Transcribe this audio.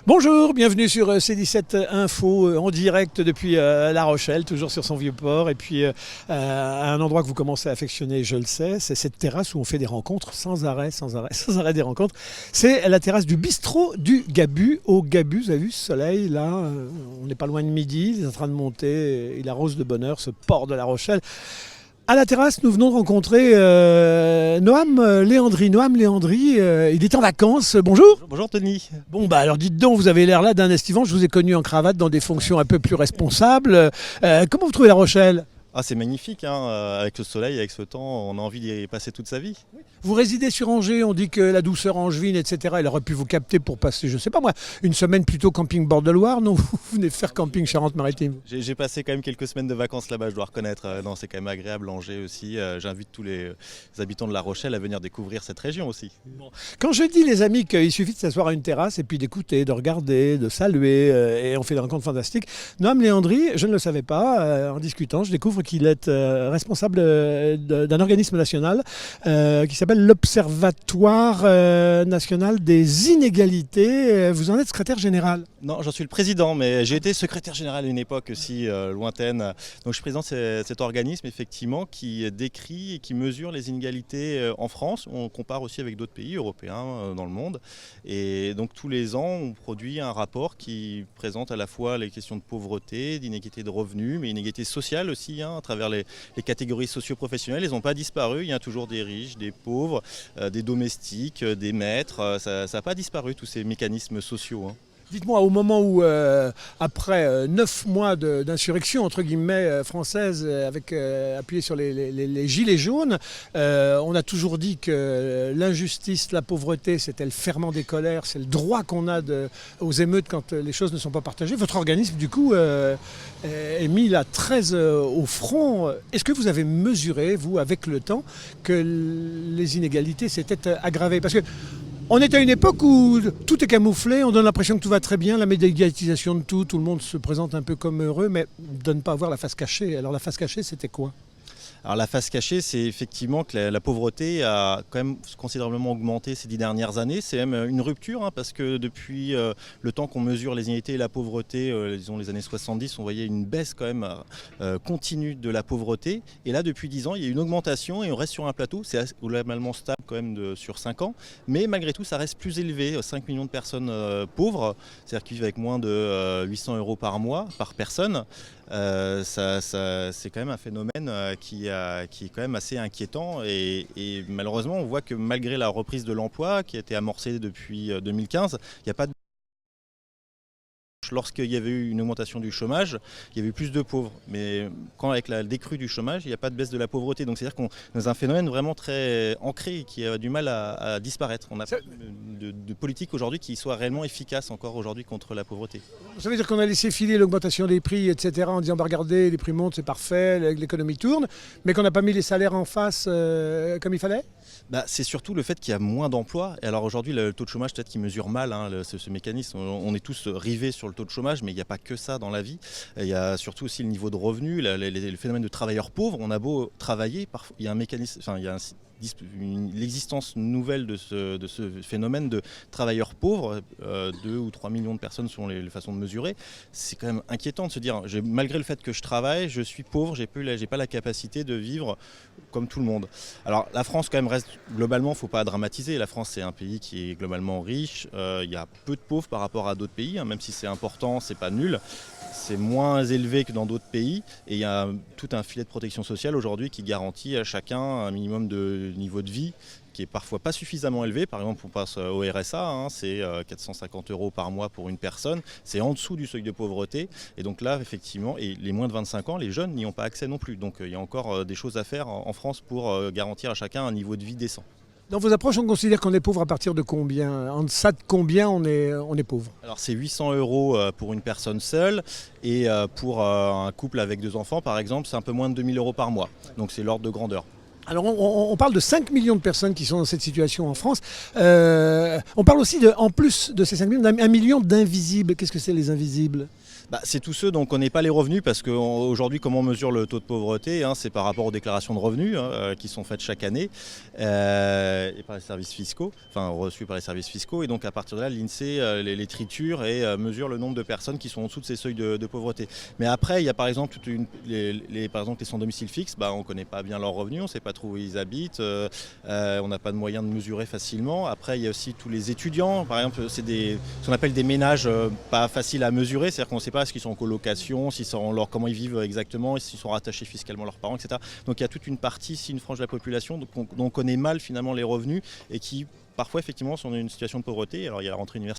Bonjour, bienvenue sur C17 Info en direct depuis La Rochelle, toujours sur son vieux port. Et puis un endroit que vous commencez à affectionner, je le sais, c'est cette terrasse où on fait des rencontres sans arrêt des rencontres. C'est la terrasse du bistrot du Gabu. Au Gabu, vous avez vu ce soleil là, on n'est pas loin de midi, il est en train de monter, il arrose de bonheur ce port de La Rochelle. À la terrasse, nous venons de rencontrer Noam Léandri. Noam Léandri, il est en vacances. Bonjour. Bonjour Tony. Bon, bah alors dites donc, vous avez l'air là d'un estivant. Je vous ai connu en cravate dans des fonctions un peu plus responsables. Comment vous trouvez La Rochelle ? Ah, c'est magnifique, hein, avec le soleil, avec ce temps, on a envie d'y passer toute sa vie. Vous résidez sur Angers, on dit que la douceur angevine, etc., elle aurait pu vous capter pour passer, je ne sais pas moi, une semaine plutôt camping bord de Loire. Non, vous venez faire camping Charente-Maritime. J'ai passé quand même quelques semaines de vacances là-bas, je dois reconnaître. Non, c'est quand même agréable, Angers aussi. J'invite tous les habitants de La Rochelle à venir découvrir cette région aussi. Bon. Quand je dis, les amis, qu'il suffit de s'asseoir à une terrasse et puis d'écouter, de regarder, de saluer, et on fait des rencontres fantastiques. Noam Léandri, je ne le savais pas, en discutant, je découvre qu'il est responsable d'un organisme national qui s'appelle l'Observatoire national des inégalités. Vous en êtes secrétaire général ? Non, j'en suis le président, mais j'ai été secrétaire général à une époque aussi lointaine. Donc je présente cet organisme effectivement qui décrit et qui mesure les inégalités en France. On compare aussi avec d'autres pays européens dans le monde. Et donc tous les ans, on produit un rapport qui présente à la fois les questions de pauvreté, d'inégalité de revenus, mais inégalité sociale aussi, à travers les catégories socio-professionnelles. Elles n'ont pas disparu. Il y a toujours des riches, des pauvres, des domestiques, des maîtres. Ça n'a pas disparu, tous ces mécanismes sociaux. Dites-moi, au moment où, après 9 mois d'insurrection, entre guillemets, française, avec appuyé sur les gilets jaunes, on a toujours dit que l'injustice, la pauvreté, c'était le ferment des colères, c'est le droit qu'on a aux émeutes quand les choses ne sont pas partagées. Votre organisme, du coup, est mis là très au front. Est-ce que vous avez mesuré, vous, avec le temps, que les inégalités s'étaient aggravées ? Parce que on est à une époque où tout est camouflé, on donne l'impression que tout va très bien, la médiatisation de tout le monde se présente un peu comme heureux, mais de ne pas avoir la face cachée. Alors la face cachée, c'était quoi ? Alors la face cachée, c'est effectivement que la pauvreté a quand même considérablement augmenté ces 10 dernières années. C'est même une rupture, parce que depuis le temps qu'on mesure les inégalités et la pauvreté, disons les années 70, on voyait une baisse quand même continue de la pauvreté. Et là, depuis 10 ans, il y a une augmentation et on reste sur un plateau. C'est globalement stable quand même sur 5 ans. Mais malgré tout, ça reste plus élevé. 5 millions de personnes pauvres, c'est-à-dire qui vivent avec moins de 800 € par mois, par personne. C'est quand même un phénomène qui est quand même assez inquiétant et malheureusement on voit que malgré la reprise de l'emploi qui a été amorcée depuis 2015, il n'y a pas de... Lorsqu'il y avait eu une augmentation du chômage, il y avait eu plus de pauvres. Mais quand avec la décrue du chômage, il n'y a pas de baisse de la pauvreté. Donc c'est-à-dire qu'on est dans un phénomène vraiment très ancré et qui a du mal à disparaître. On n'a pas de politique aujourd'hui qui soit réellement efficace encore aujourd'hui contre la pauvreté. Ça veut dire qu'on a laissé filer l'augmentation des prix, etc. en disant bah, regardez, les prix montent, c'est parfait, l'économie tourne, mais qu'on n'a pas mis les salaires en face comme il fallait ? C'est surtout le fait qu'il y a moins d'emplois. Et alors aujourd'hui, le taux de chômage, peut-être qu'il mesure mal ce mécanisme. On est tous rivés sur le taux de chômage, mais il n'y a pas que ça dans la vie. Il y a surtout aussi le niveau de revenus, le phénomène de travailleurs pauvres. On a beau travailler, parfois, il y a un mécanisme, il y a l'existence nouvelle de ce phénomène de travailleurs pauvres, 2 ou 3 millions de personnes selon les façons de mesurer. C'est quand même inquiétant de se dire, malgré le fait que je travaille, je suis pauvre, j'ai pas la capacité de vivre comme tout le monde. Alors la France quand même reste, globalement, il ne faut pas dramatiser, la France c'est un pays qui est globalement riche, il y a peu de pauvres par rapport à d'autres pays, même si c'est important, c'est pas nul. C'est moins élevé que dans d'autres pays et il y a tout un filet de protection sociale aujourd'hui qui garantit à chacun un minimum de niveau de vie qui est parfois pas suffisamment élevé. Par exemple, on passe au RSA, c'est 450 € par mois pour une personne. C'est en dessous du seuil de pauvreté. Et donc là, effectivement, et les moins de 25 ans, les jeunes n'y ont pas accès non plus. Donc il y a encore des choses à faire en France pour garantir à chacun un niveau de vie décent. Dans vos approches, on considère qu'on est pauvre à partir de combien ? En deçà de combien on est pauvre ? Alors c'est 800 € pour une personne seule et pour un couple avec 2 enfants par exemple, c'est un peu moins de 2000 € par mois. Donc c'est l'ordre de grandeur. Alors on parle de 5 millions de personnes qui sont dans cette situation en France. On parle aussi, en plus de ces 5 millions, d'1 million d'invisibles. Qu'est-ce que c'est les invisibles ? C'est tous ceux dont on ne connaît pas les revenus parce qu'aujourd'hui, comment on mesure le taux de pauvreté, c'est par rapport aux déclarations de revenus qui sont faites chaque année et par les services fiscaux, enfin reçues par les services fiscaux. Et donc à partir de là, l'INSEE les triture et mesure le nombre de personnes qui sont en dessous de ces seuils de pauvreté. Mais après, il y a par exemple par exemple, les sans domicile fixe, on ne connaît pas bien leurs revenus, on ne sait pas trop où ils habitent, on n'a pas de moyen de mesurer facilement. Après, il y a aussi tous les étudiants, par exemple, c'est ce qu'on appelle des ménages pas faciles à mesurer, c'est-à-dire qu'on ne sait pas s'ils sont en colocation, comment ils vivent exactement, s'ils sont rattachés fiscalement à leurs parents, etc. Donc il y a toute une partie, une frange de la population dont on connaît mal finalement les revenus et qui parfois effectivement sont dans une situation de pauvreté. Alors il y a la rentrée universitaire